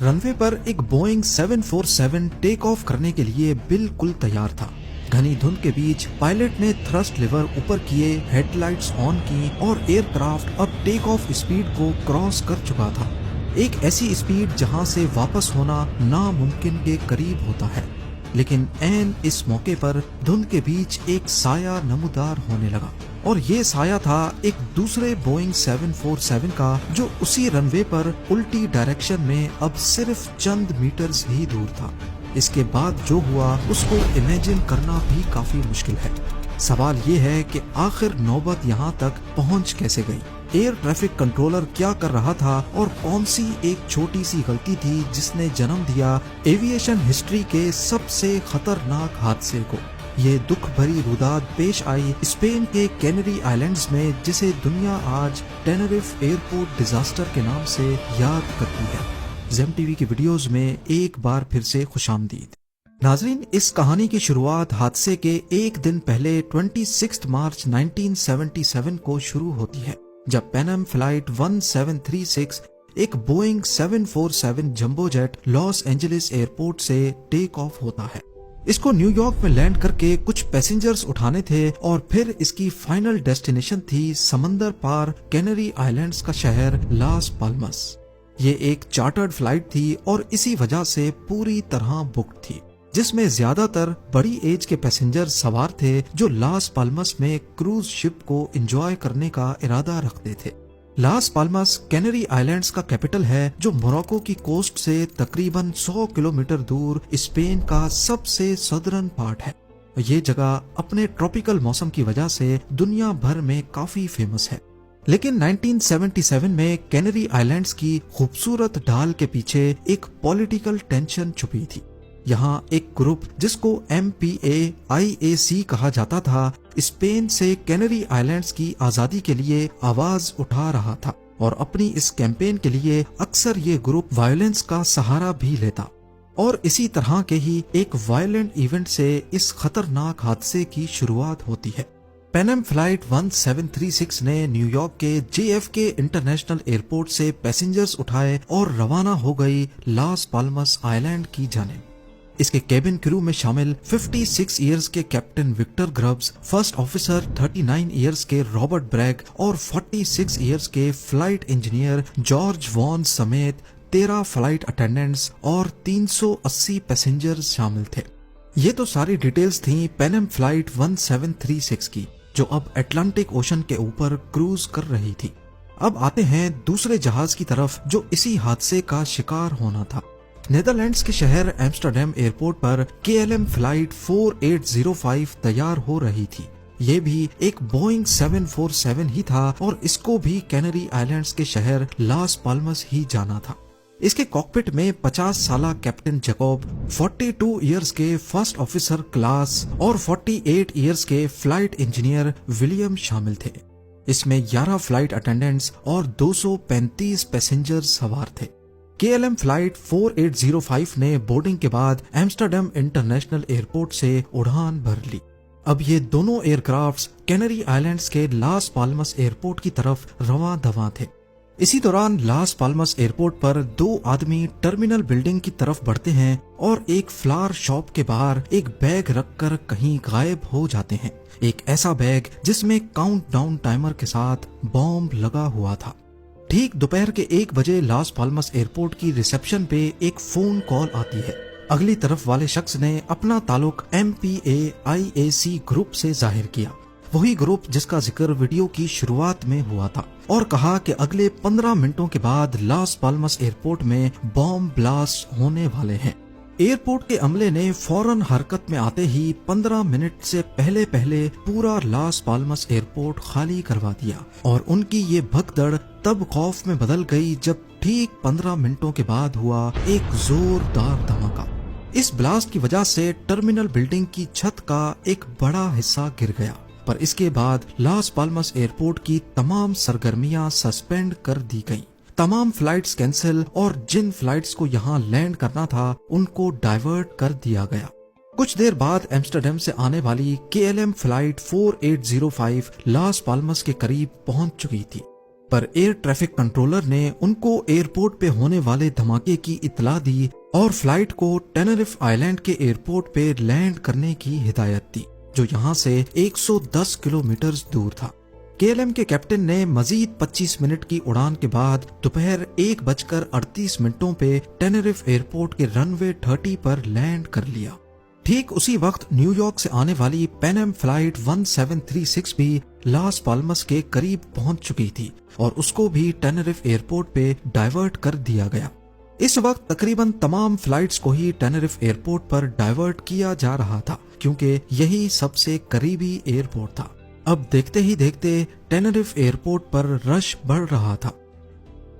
رن وے پر ایک Boeing 747 take of کرنے کے لیے بالکل تیار تھا۔ گھنی دھند کے بیچ پائلٹ نے تھرسٹ لیور اوپر کیے، ہیڈ لائٹس آن کی اور ایئر کرافٹ اب ٹیک آف اسپیڈ کو کراس کر چکا تھا، ایک ایسی اسپیڈ جہاں سے واپس ہونا ناممکن کے قریب ہوتا ہے۔ لیکن عین اس موقع پر دھند کے بیچ ایک سایہ نمودار ہونے لگا، اور یہ سایہ تھا ایک دوسرے بوئنگ 747 کا جو اسی رن وے پر الٹی ڈائریکشن میں اب صرف چند میٹرز ہی دور تھا۔ اس کے بعد جو ہوا اس کو امیجن کرنا بھی کافی مشکل ہے۔ سوال یہ ہے کہ آخر نوبت یہاں تک پہنچ کیسے گئی؟ ایئر ٹریفک کنٹرولر کیا کر رہا تھا اور کون سی ایک چھوٹی سی غلطی تھی جس نے جنم دیا ایویشن ہسٹری کے سب سے خطرناک حادثے کو؟ یہ دکھ بھری روداد پیش آئی اسپین کے کینری آئلینڈز میں، جسے دنیا آج ٹینریف ایئرپورٹ ڈیزاسٹر کے نام سے یاد کرتی ہے۔ زیم ٹی وی کی ویڈیوز میں ایک بار پھر سے خوش آمدید۔ ناظرین، اس کہانی کی شروعات حادثے کے ایک دن پہلے 26 مارچ 1977 کو شروع ہوتی ہے، جب پینم فلائٹ 1736 ایک بوئنگ 747 جمبو جیٹ لاس اینجلس ایئرپورٹ سے ٹیک آف ہوتا ہے۔ اس کو نیو یارک میں لینڈ کر کے کچھ پیسنجرز اٹھانے تھے اور پھر اس کی فائنل ڈیسٹینیشن تھی سمندر پار کینری آئلینڈز کا شہر لاس پالمس۔ یہ ایک چارٹرڈ فلائٹ تھی اور اسی وجہ سے پوری طرح بکڈ تھی، جس میں زیادہ تر بڑی ایج کے پیسنجر سوار تھے جو لاس پالمس میں کروز شپ کو انجوائے کرنے کا ارادہ رکھتے تھے۔ لاس پالمس کینری آئلینڈز کا کیپٹل ہے، جو موروکو کی کوسٹ سے تقریباً 100 کلومیٹر دور اسپین کا سب سے سدرن پارٹ ہے۔ یہ جگہ اپنے ٹراپیکل موسم کی وجہ سے دنیا بھر میں کافی فیمس ہے۔ لیکن 1977 میں کینری آئلینڈز کی خوبصورت ڈھال کے پیچھے ایک پولیٹیکل ٹینشن چھپی تھی۔ یہاں ایک گروپ جس کو MPAIAC کہا جاتا تھا، اسپین سے کینری آئلینڈز کی آزادی کے لیے آواز اٹھا رہا تھا، اور اپنی اس کیمپین کے لیے اکثر یہ گروپ وائلنس کا سہارا بھی لیتا۔ اور اسی طرح کے ہی ایک وائلنٹ ایونٹ سے اس خطرناک حادثے کی شروعات ہوتی ہے۔ پینم فلائٹ 1736 نے نیو یارک کے JFK انٹرنیشنل ایئرپورٹ سے پیسنجرز اٹھائے اور روانہ ہو گئی لاس پالمس آئلینڈ کی جانب۔ اس کے کیبن کرو میں شامل 56 ایئرز کے captain Victor Grubbs, first officer 39 years کے رابرٹ بریگ اور 46 ایئرز کے فلائٹ انجینئر جارج وان سمیت 13 فلائٹ اٹینڈنٹس اور 380 پیسنجرز شامل تھے۔ یہ تو ساری ڈیٹیلز تھیں پینم فلائٹ 1736 کی، جو اب اٹلانٹک اوشن کے اوپر کروز کر رہی تھی۔ اب آتے ہیں دوسرے جہاز کی طرف جو اسی حادثے کا شکار ہونا تھا۔ نیدرلینڈز کے شہر ایمسٹرڈیم ایئرپورٹ پر KLM فلائٹ 4805 تیار ہو رہی تھی۔ یہ بھی ایک بوئنگ 747 ہی تھا اور اس کو بھی کینری آئلینڈز کے شہر لاس پالمس ہی جانا تھا۔ اس کے کاکپٹ میں 50 سالہ کیپٹن جیکوب، 42 ایئرز کے فرسٹ آفیسر کلاس اور 48 ایئرز کے فلائٹ انجینئر ولیم شامل تھے۔ اس میں 11 فلائٹ اٹینڈنٹس اور 235 پیسنجر سوار تھے۔ KLM فلائٹ 4805 نے بورڈنگ کے بعد ایمسٹرڈیم انٹرنیشنل ایئرپورٹ سے اڑان بھر لی۔ اب یہ دونوں ایئر کرافٹس کینری آئلینڈز کے لاس پالمس ایئرپورٹ کی طرف رواں دواں تھے۔ اسی دوران لاس پالمس ایئرپورٹ پر 2 آدمی ٹرمینل بلڈنگ کی طرف بڑھتے ہیں اور ایک فلاور شاپ کے باہر ایک بیگ رکھ کر کہیں غائب ہو جاتے ہیں، ایک ایسا بیگ جس میں کاؤنٹ ڈاؤن ٹائمر کے ساتھ بامب لگا ہوا تھا۔ ٹھیک دوپہر کے 1 بجے لاس پالمس ایئرپورٹ کی ریسپشن پہ ایک فون کال آتی ہے۔ اگلی طرف والے شخص نے اپنا تعلق MPAIAC گروپ سے ظاہر کیا، وہی گروپ جس کا ذکر ویڈیو کی شروعات میں ہوا تھا، اور کہا کہ اگلے 15 منٹوں کے بعد لاس پالمس ایئرپورٹ میں بامب بلاسٹ ہونے والے ہیں۔ ایئرپورٹ کے عملے نے فوراً حرکت میں آتے ہی 15 منٹ سے پہلے پورا لاس پالمس ایئرپورٹ خالی کروا دیا، اور ان کی یہ بھگدڑ تب خوف میں بدل گئی جب ٹھیک 15 منٹوں کے بعد ہوا ایک زوردار دھماکہ۔ اس بلاسٹ کی وجہ سے ٹرمینل بلڈنگ کی چھت کا ایک بڑا حصہ گر گیا، پر اس کے بعد لاس پالمس ایئرپورٹ کی تمام سرگرمیاں سسپینڈ کر دی گئیں۔ تمام فلائٹس کینسل اور جن فلائٹس کو یہاں لینڈ کرنا تھا ان کو ڈائیورٹ کر دیا گیا۔ کچھ دیر بعد ایمسٹرڈیم سے آنے والی KLM فلائٹ 4805 لاس پالمس کے قریب پہنچ چکی تھی۔ پر ایئر ٹریفک کنٹرولر نے ان کو ایئرپورٹ پہ ہونے والے دھماکے کی اطلاع دی اور فلائٹ کو ٹینریف آئیلینڈ کے ایئرپورٹ پہ لینڈ کرنے کی ہدایت دی، جو یہاں سے 110 کلومیٹر دور تھا۔ KLM کے کیپٹن نے مزید 25 منٹ کی اڑان کے بعد دوپہر 1:38 پہ ٹینریف ایئرپورٹ کے رن وے 30 پر لینڈ کر لیا۔ ٹھیک اسی وقت نیو یارک سے آنے والی پین ایم فلائٹ 1736 بھی لاس پالمس کے قریب پہنچ چکی تھی اور اس کو بھی ٹینریف ایئرپورٹ پہ ڈائیورٹ کر دیا گیا۔ اس وقت تقریباً تمام فلائٹس کو ہی ٹینریف ایئرپورٹ پر ڈائیورٹ کیا جا رہا تھا، کیونکہ یہی سب سے قریبی ایئرپورٹ تھا۔ اب دیکھتے ہی دیکھتے ٹینریف ایئرپورٹ پر رش بڑھ رہا تھا۔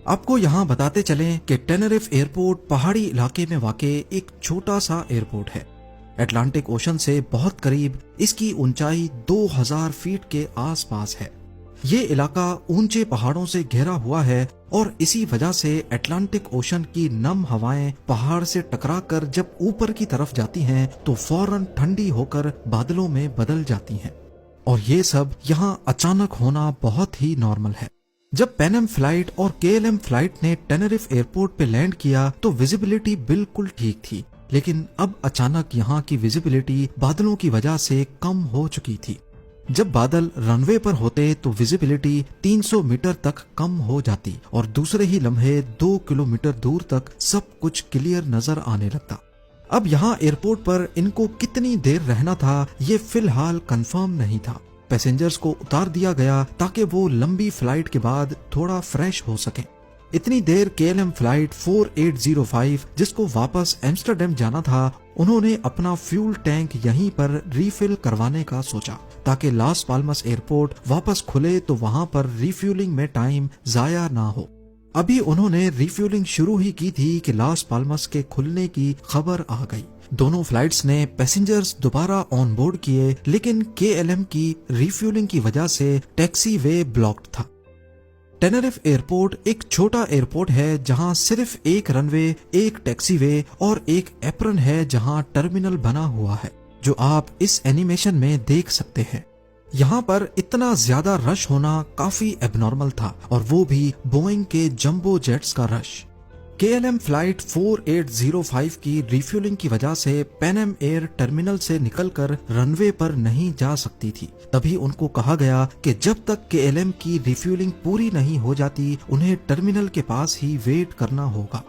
آپ کو یہاں بتاتے چلیں کہ ٹینریف ایئرپورٹ پہاڑی علاقے میں واقع ایک چھوٹا سا ایئرپورٹ ہے۔ اٹلانٹک اوشن سے بہت قریب، اس کی اونچائی 2000 فیٹ کے آس پاس ہے۔ یہ علاقہ اونچے پہاڑوں سے گھیرا ہوا ہے اور اسی وجہ سے اٹلانٹک اوشن کی نم ہوائیں پہاڑ سے ٹکرا کر جب اوپر کی طرف جاتی ہیں تو فوراً ٹھنڈی ہو کر بادلوں میں بدل جاتی ہیں، اور یہ سب یہاں اچانک ہونا بہت ہی نارمل ہے۔ جب پین ایم فلائٹ اور KLM فلائٹ نے ٹینریف ایئرپورٹ پہ لینڈ کیا تو ویزیبلٹی بالکل ٹھیک تھی، لیکن اب اچانک یہاں کی ویزیبلٹی بادلوں کی وجہ سے کم ہو چکی تھی۔ جب بادل رن وے پر ہوتے تو ویزیبلٹی 300 میٹر تک کم ہو جاتی اور دوسرے ہی لمحے 2 کلومیٹر دور تک سب کچھ کلیئر نظر آنے لگتا۔ اب یہاں ایئرپورٹ پر ان کو کتنی دیر رہنا تھا یہ فی الحال کنفرم نہیں تھا۔ پیسنجرز کو اتار دیا گیا تاکہ وہ لمبی فلائٹ کے بعد تھوڑا فریش ہو سکیں۔ اتنی دیر KLM فلائٹ 4805 جس کو واپس ایمسٹرڈیم جانا تھا، انہوں نے اپنا فیول ٹینک یہیں پر ریفل کروانے کا سوچا تاکہ لاس پالمس ایئرپورٹ واپس کھلے تو وہاں پر ریفیولنگ میں ٹائم ضائع نہ ہو۔ ابھی انہوں نے ریفیولنگ شروع ہی کی تھی کہ لاس پالمس کے کھلنے کی خبر آ گئی۔ دونوں فلائٹس نے پیسنجرز دوبارہ آن بورڈ کیے، لیکن KLM کی ریفیولنگ کی وجہ سے ٹیکسی وے بلاکڈ تھا۔ ٹینریف ایئرپورٹ ایک چھوٹا ایئرپورٹ ہے جہاں صرف ایک رن وے، ایک ٹیکسی وے اور ایک ایپرن ہے جہاں ٹرمینل بنا ہوا ہے، جو آپ اس اینیمیشن میں دیکھ سکتے ہیں۔ یہاں پر اتنا زیادہ رش ہونا کافی ایب نارمل تھا، اور وہ بھی بوئنگ کے جمبو جیٹس کا رش۔ KLM فلائٹ 4805 کی ریفیولنگ کی وجہ سے پین ایم ایئر ٹرمینل سے نکل کر رن وے پر نہیں جا سکتی تھی۔ تبھی ان کو کہا گیا کہ جب تک KLM کی ریفیولنگ پوری نہیں ہو جاتی انہیں ٹرمینل کے پاس ہی ویٹ کرنا ہوگا۔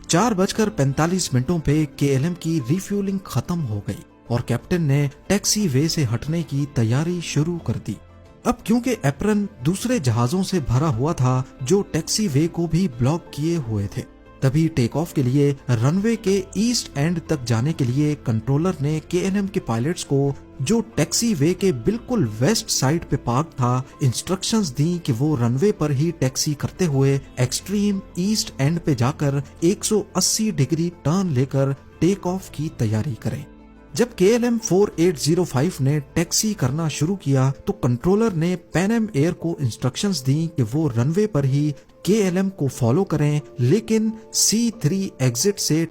4:45 پہ KLM کی ریفیولنگ ختم ہو گئی اور کیپٹن نے ٹیکسی وے سے ہٹنے کی تیاری شروع کر دی۔ اب کیونکہ ایپرن دوسرے جہازوں سے بھرا ہوا تھا جو ٹیکسی وے کو بھی بلاک کیے ہوئے تھے، تبھی ٹیک آف کے لیے رن وے کے ایسٹ اینڈ تک جانے کے لیے کنٹرولر نے KLM کے پائلٹس کو، جو ٹیکسی وے کے بالکل ویسٹ سائڈ پہ پارک تھا، انسٹرکشنز دیں کہ وہ رن وے پر ہی ٹیکسی کرتے ہوئے ایکسٹریم ایسٹ اینڈ پہ جا کر 180 ڈگری ٹرن لے کر ٹیک آف کی تیاری کریں۔ جب KLM 4805 نے ٹیکسی کرنا شروع کیا تو کنٹرولر نے پین ایم ایئر کو انسٹرکشنز دیں کہ وہ رن وے پر ہی KLM کو فالو کریں، لیکن C3 ایگزٹ سے